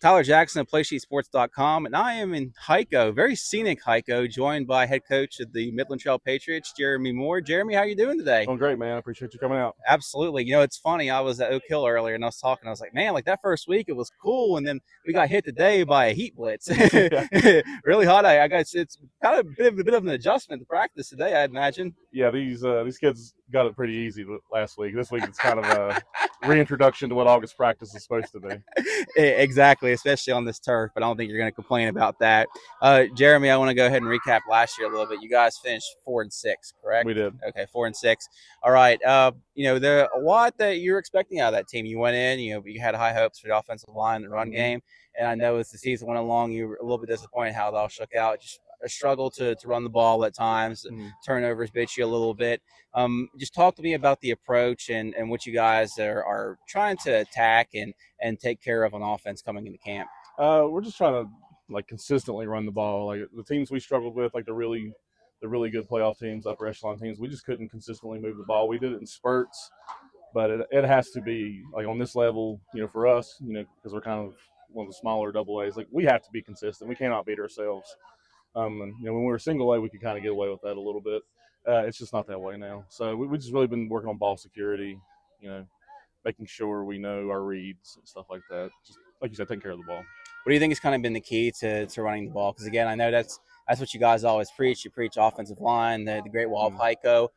Tyler Jackson of PlaySheetSports.com, and I am in Hico, very scenic Hico, joined by head coach of the Midland Trail Patriots, Jeremy Moore. Jeremy, how are you doing today? Doing great, man. I appreciate you coming out. Absolutely. It's funny. I was at Oak Hill earlier, and I was talking. I was like, man, like that first week, it was cool, and then we got hit today by a heat blitz. Yeah, Really hot. I guess it's kind of a bit of an adjustment to practice today, I imagine. yeah. These kids got it pretty easy last week. This week it's kind of a reintroduction to what August practice is supposed to be. Exactly, especially on this turf. But I don't think you're going to complain about that. Jeremy, I want to go ahead and recap last year a little bit. You guys finished 4-6, correct? We did. Okay, 4-6. All right. There a lot that you're expecting out of that team. You went in, you had high hopes for the offensive line, the run game, and I know as the season went along, you were a little bit disappointed how it all shook out. Just a struggle to run the ball at times. Turnovers bit you a little bit. Just talk to me about the approach and what you guys are trying to attack and take care of on offense coming into camp. We're just trying to consistently run the ball. Like the teams we struggled with, like the really good playoff teams, upper echelon teams, we just couldn't consistently move the ball. We did it in spurts, but it has to be like on this level, for us, because we're kind of one of the smaller double A's. Like we have to be consistent. We cannot beat ourselves. And when we were single A, we could kind of get away with that a little bit. It's just not that way now. So we just really been working on ball security, making sure we know our reads and stuff like that. Just like you said, taking care of the ball. What do you think has kind of been the key to running the ball? Because again, I know that's what you guys always preach. You preach offensive line, the Great Wall of Hico,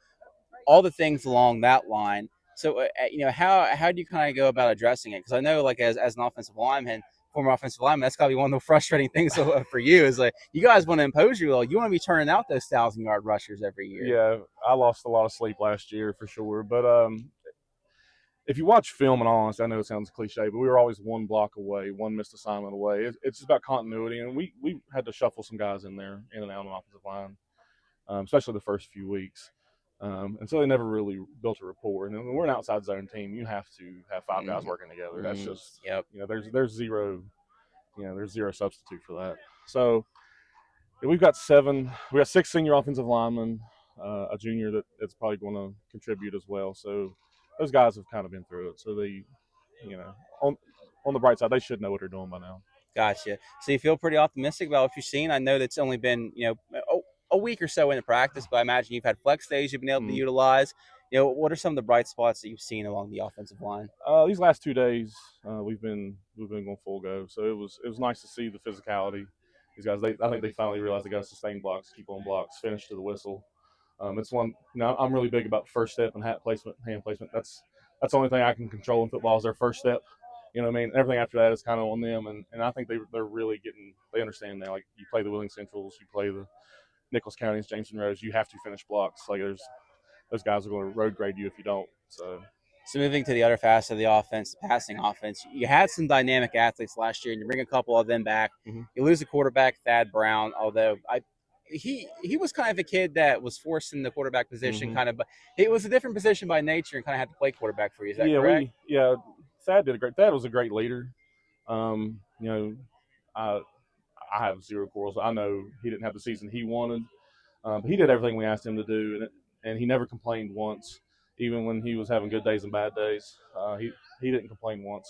all the things along that line. So how do you kind of go about addressing it? Because I know like as an offensive lineman, former offensive lineman, that's got to be one of the frustrating things for you is like you guys want to impose your will. You want to be turning out those 1,000-yard rushers every year. Yeah, I lost a lot of sleep last year for sure. But if you watch film, and honest, I know it sounds cliche, but we were always one block away, one missed assignment away. It's just about continuity, and we had to shuffle some guys in there, in and out on the offensive line, especially the first few weeks. And so they never really built a rapport. And when we're an outside zone team, you have to have five guys working together. That's just there's zero substitute for that. So we've got 6 senior offensive linemen, a junior that's probably going to contribute as well. So those guys have kind of been through it. So they, on the bright side, they should know what they're doing by now. Gotcha. So you feel pretty optimistic about what you've seen? I know that's only been, a week or so into practice, but I imagine you've had flex days you've been able to utilize. What are some of the bright spots that you've seen along the offensive line? These last 2 days, we've been going full go. So it was nice to see the physicality. These guys, I think they finally realized they got to sustain blocks, keep on blocks, finish to the whistle. It's one. I'm really big about first step and hand placement. That's the only thing I can control in football is their first step. You know what I mean? Everything after that is kind of on them, and I think they're really they understand now. Like you play the Wheeling Centrals, you play the Nicholas Counties, Jameson Rose, you have to finish blocks. Like those guys are going to road grade you if you don't. So moving to the other facet of the offense, the passing offense, you had some dynamic athletes last year, and you bring a couple of them back. You lose a quarterback, Thad Brown, although he was kind of a kid that was forced in the quarterback position, kind of, but it was a different position by nature and kind of had to play quarterback for you. Is that correct? Thad did Thad was a great leader. I have zero quarrels. I know he didn't have the season he wanted, but he did everything we asked him to do, and he never complained once, even when he was having good days and bad days. He didn't complain once.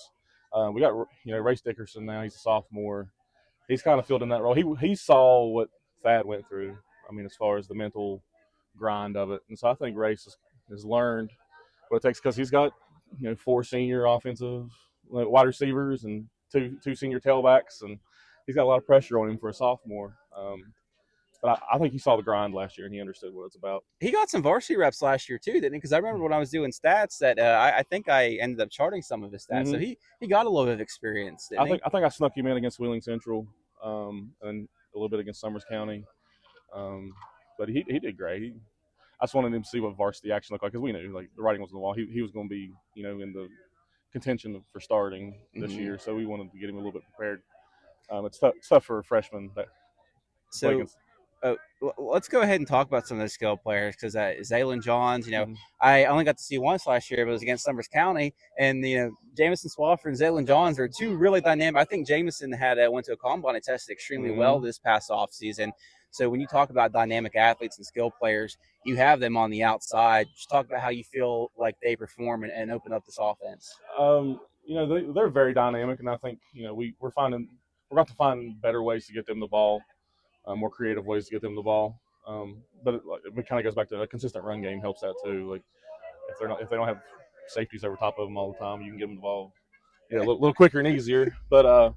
We got Race Dickerson now. He's a sophomore. He's kind of filled in that role. He saw what Thad went through. I mean, as far as the mental grind of it, and so I think Race has learned what it takes because he's got 4 senior offensive wide receivers and two senior tailbacks, and he's got a lot of pressure on him for a sophomore. But I think he saw the grind last year and he understood what it's about. He got some varsity reps last year too, didn't he? Because I remember when I was doing stats that I think I ended up charting some of his stats. So he got a little bit of experience. I think I snuck him in against Wheeling Central and a little bit against Summers County. But he did great. I just wanted him to see what varsity action looked like because we knew like the writing was on the wall. He was going to be in the contention for starting this year, so we wanted to get him a little bit prepared. It's tough for a freshman. Let's go ahead and talk about some of the skill players because Zaylon Johns, I only got to see once last year, but it was against Summers County, and Jamison Swafford and Zaylon Johns are two really dynamic. I think Jamison went to a combine and tested extremely well this past off season. So when you talk about dynamic athletes and skill players, you have them on the outside. Just talk about how you feel like they perform and open up this offense. they're very dynamic, and I think we're about to find better ways to get them the ball, more creative ways to get them the ball. But it kind of goes back to a consistent run game helps that too. Like if they don't have safeties over top of them all the time, you can give them the ball, little quicker and easier. But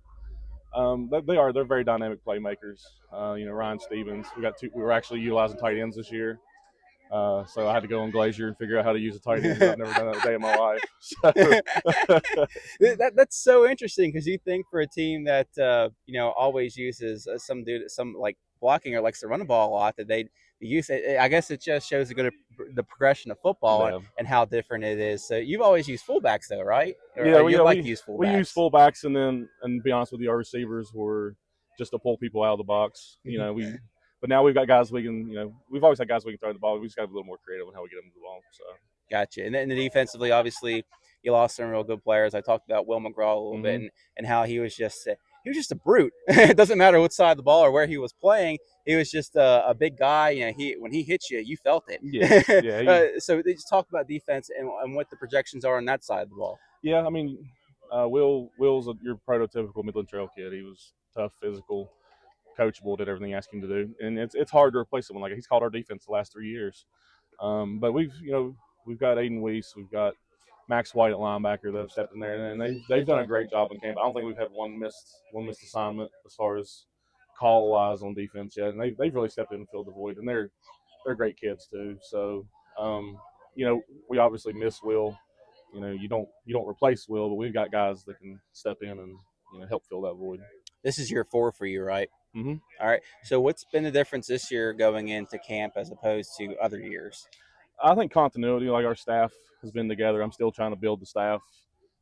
they're very dynamic playmakers. Ryan Stevens. We were actually utilizing tight ends this year. So I had to go on Glacier and figure out how to use a tight end because I've never done that a day in my life. So That's so interesting because you think for a team that always uses some like blocking or likes to run the ball a lot that they use it. I guess it just shows the progression of football yeah, and how different it is. So you've always used fullbacks though, right? Or yeah, you like to use we use fullbacks? fullbacks, and to be honest with you, our receivers were just to pull people out of the box. But now we've got guys we can, we've always had guys we can throw the ball. We just got to be a little more creative on how we get them the ball. So. Gotcha. And then defensively, obviously, you lost some real good players. I talked about Will McGraw a little bit Mm-hmm. and how he was just a brute. It doesn't matter what side of the ball or where he was playing. He was just a big guy. When he hits you, you felt Yeah, it. yeah, So they just talk about defense and what the projections are on that side of the ball. yeah. I mean, Will's your prototypical Midland Trail kid. He was tough, physical, coachable, did everything you asked him to do, and it's hard to replace someone like that. He's called our defense the last 3 years. But we've got Aiden Weiss, we've got Max White at linebacker that have stepped in there, and they've done a great job in camp. I don't think we've had one missed assignment as far as call wise on defense yet, and they've really stepped in and filled the void, and they're great kids too. So um, we obviously miss Will. You don't replace Will, but we've got guys that can step in and help fill that void. This is year 4 for you, right? Mm-hmm. All right. So what's been the difference this year going into camp as opposed to other years? I think continuity, like our staff has been together. I'm still trying to build the staff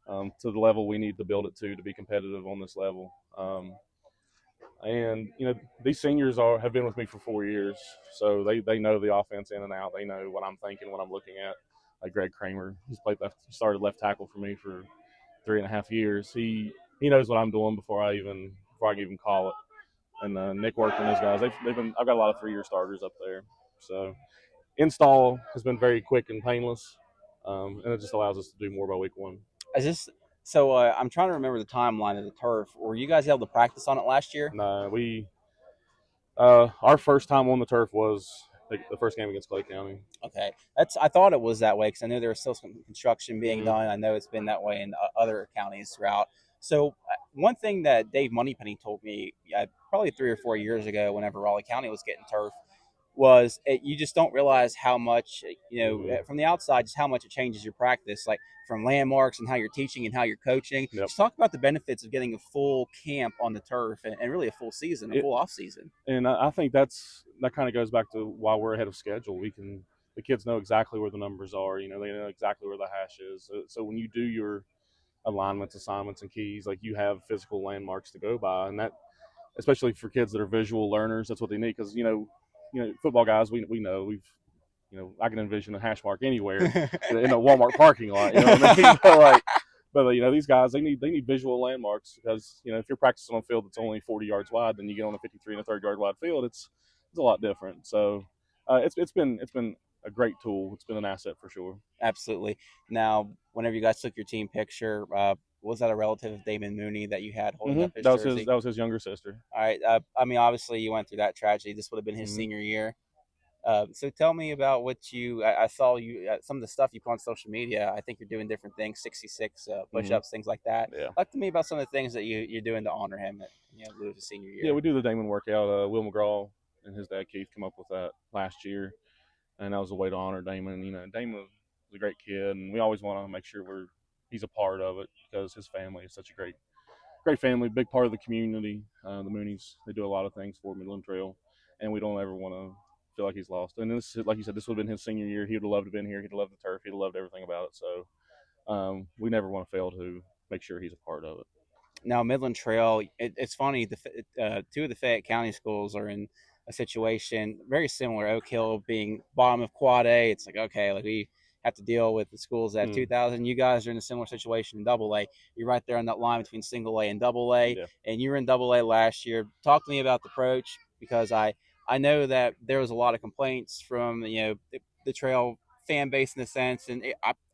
to the level we need to build it to be competitive on this level. And these seniors have been with me for 4 years, so they know the offense in and out. They know what I'm thinking, what I'm looking at. Like Greg Kramer, he started left tackle for me for 3.5 years. He knows what I'm doing before I can even call it. And Nick Work and those guys, they've been. I've got a lot of 3-year starters up there, so install has been very quick and painless, and it just allows us to do more by week 1. Is this so? I'm trying to remember the timeline of the turf. Were you guys able to practice on it last year? And our first time on the turf was the first game against Clay County. Okay, I thought it was that way because I know there was still some construction being Mm-hmm. done. I know it's been that way in other counties throughout. So one thing that Dave Moneypenny told me probably 3 or 4 years ago, whenever Raleigh County was getting turf, was you just don't realize how much Mm-hmm. from the outside just how much it changes your practice, like from landmarks and how you're teaching and how you're coaching. Yep. Just talk about the benefits of getting a full camp on the turf and really a full season, a full off season. And I think that kind of goes back to why we're ahead of schedule. The kids know exactly where the numbers are. They know exactly where the hash is. So when you do your alignments, assignments, and keys, like you have physical landmarks to go by, and that especially for kids that are visual learners, that's what they need. Because football guys, we know I can envision a hash mark anywhere in a Walmart parking lot. You know what I mean? But these guys, they need visual landmarks because if you're practicing on a field that's only 40 yards wide, then you get on a 53 and a third yard wide field, it's a lot different. So it's been a great tool. It's been an asset for sure. Absolutely. Now, whenever you guys took your team picture, was that a relative of Damon Mooney that you had holding up his jersey? That was his younger sister. All right. I mean, obviously, you went through that tragedy. This would have been his senior year. So tell me about what I saw you some of the stuff you put on social media. I think you're doing different things, 66 push-ups, things like that. Yeah. Talk to me about some of the things that you're doing to honor him at his senior year. Yeah, we do the Damon workout. Will McGraw and his dad Keith come up with that last year, and that was a way to honor Damon. Damon was a great kid, and we always want to make sure he's a part of it because his family is such a great family, big part of the community. The Moonies, they do a lot of things for Midland Trail, and we don't ever want to feel like he's lost. And this, like you said, this would have been his senior year. He would have loved to have been here. He'd have loved the turf. He'd have loved everything about it. So we never want to fail to make sure he's a part of it. Now, Midland Trail, it's funny, two of the Fayette County schools are in a situation very similar. Oak Hill being bottom of Quad A, it's like, okay, like we have to deal with the schools that have 2,000. You guys are in a similar situation in Double A. You're right there on that line between Single A and Double A, and you were in Double A last year. Talk to me about the approach because I know that there was a lot of complaints from the trail fan base in a sense, and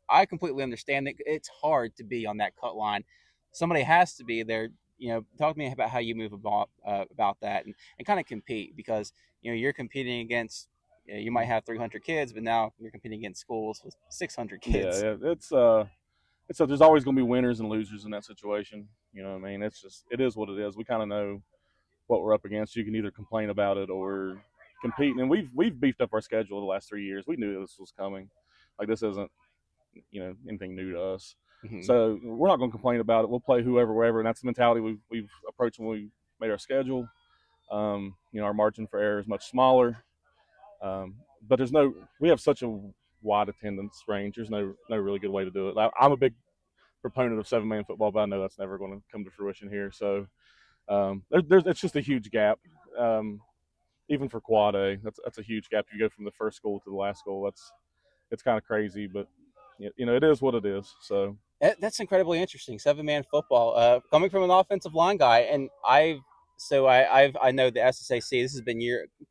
I completely understand that it's hard to be on that cut line. Somebody has to be there. Talk to me about how you move about that and kind of compete, because you're competing against. You might have 300 kids, but now you're competing against schools with 600 Yeah, kids. yeah, it's there's always going to be winners and losers in that situation. You know what I mean? It's just it is what it is. We kind of know what we're up against. You can either complain about it or compete. And we've beefed up our schedule the last 3 years. We knew this was coming. Like this isn't anything new to us. Hmm. So we're not going to complain about it. We'll play whoever, wherever, and that's the mentality we've approached when we made our schedule. Our margin for error is much smaller, but we have such a wide attendance range. There's no really good way to do it. I'm a big proponent of 7-man football, but I know that's never going to come to fruition here. So it's just a huge gap. Um, Even for quad A, that's a huge gap. You go from the first school to the last school. It's kind of crazy, but it is what it is. So That's incredibly interesting. 7-man football. Coming from an offensive line guy, and I know the SSAC. This has been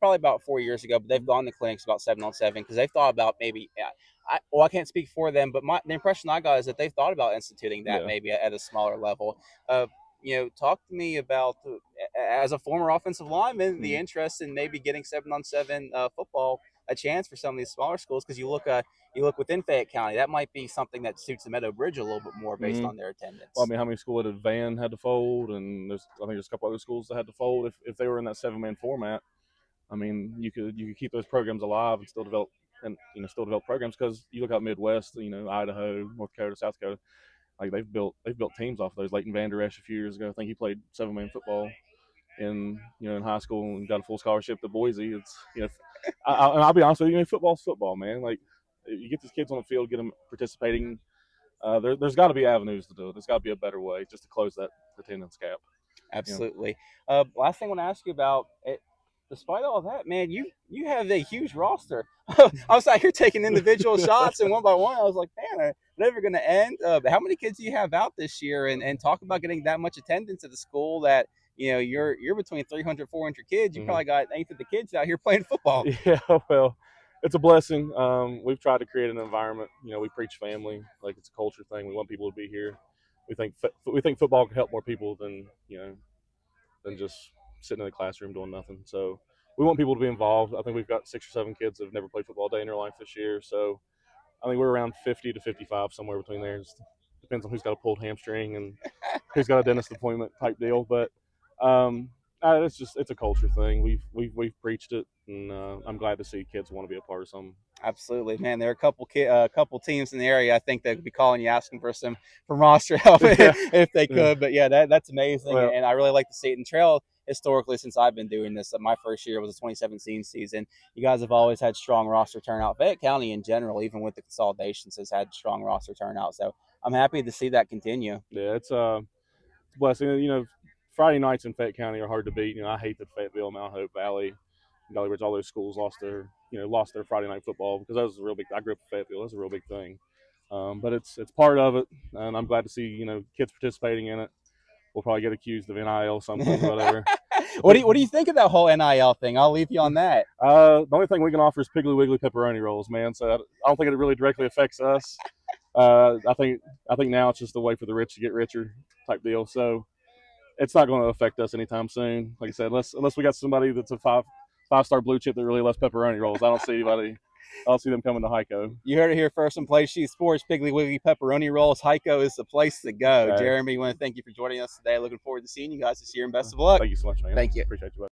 probably about 4 years ago, but they've gone to clinics about 7-on-7 because they've thought about maybe. I can't speak for them, but the impression I got is that they've thought about instituting that yeah. maybe at a smaller level. Talk to me about, as a former offensive lineman, the Mm-hmm. interest in maybe getting 7-on-7 football a chance for some of these smaller schools, because you look within Fayette County, that might be something that suits the Meadow Bridge a little bit more based Mm-hmm. on their Well, I attendance. mean, how many schools at Van had to fold, and I think there's a couple other schools that had to fold if they were in that 7-man format. I mean, you could keep those programs alive and still develop programs, because you look out Midwest, Idaho, North Dakota, South Dakota, like they've built teams off of those. Leighton Vander Esch a few years ago, I think he played 7-man football in high school and got a full scholarship to Boise. It's and I'll be honest with you, football's football, man. Like you get these kids on the field, get them participating. There's got to be avenues to do it. There's got to be a better way just to close that attendance gap. You know. Absolutely. Last thing I want to ask you about it. Despite all that, man, you have a huge roster. I was out here taking individual shots and one by one. I was like, man, are they ever going to end? How many kids do you have out this year? And talk about getting that much attendance at the school that you're between 300, 400 kids. You Mhm. probably got eighth of the kids out here playing football. Yeah, well, it's a blessing. We've tried to create an environment. We preach family, like it's a culture thing. We want people to be here. We think football can help more people than just sitting in the classroom doing nothing. So we want people to be involved. I think we've got 6 or 7 kids that have never played football a day in their life this year. So I think we're around 50 to 55, somewhere between there. It depends on who's got a pulled hamstring and who's got a dentist appointment type deal. But um, it's a culture thing. We've preached it, and I'm glad to see kids want to be a part of something. Absolutely, man. There are a couple teams in the area. I think they could be calling you, asking for some roster help Yeah, if they yeah. could. But yeah, that's amazing, Well, and I really like to see it in trail. Historically, since I've been doing this, my first year was the 2017 season. You guys have always had strong roster turnout. Fayette County in general, even with the consolidations, has had strong roster turnout. So I'm happy to see that continue. yeah, it's a blessing. Friday nights in Fayette County are hard to beat. I hate that Fayetteville, Mount Hope Valley, Valley Ridge, all those schools lost their Friday night football, because that was a real big. I grew up in Fayetteville. That's a real big thing. But it's part of it, and I'm glad to see kids participating in it. We'll probably get accused of NIL something, whatever. What do you think of that whole NIL thing? I'll leave you on that. The only thing we can offer is Piggly Wiggly pepperoni rolls, man. So I don't think it really directly affects us. I think now it's just a way for the rich to get richer type deal. So it's not going to affect us anytime soon. Like I said, unless we got somebody that's a five-star blue chip that really loves pepperoni rolls. I don't see them coming to Heiko. You heard it here first on Play Sheet Sports. Piggly Wiggly Pepperoni Rolls. Heiko is the place to go. Okay. Jeremy, we want to thank you for joining us today. Looking forward to seeing you guys this year, and best of luck. Thank you so much, man. Thank you. Appreciate you.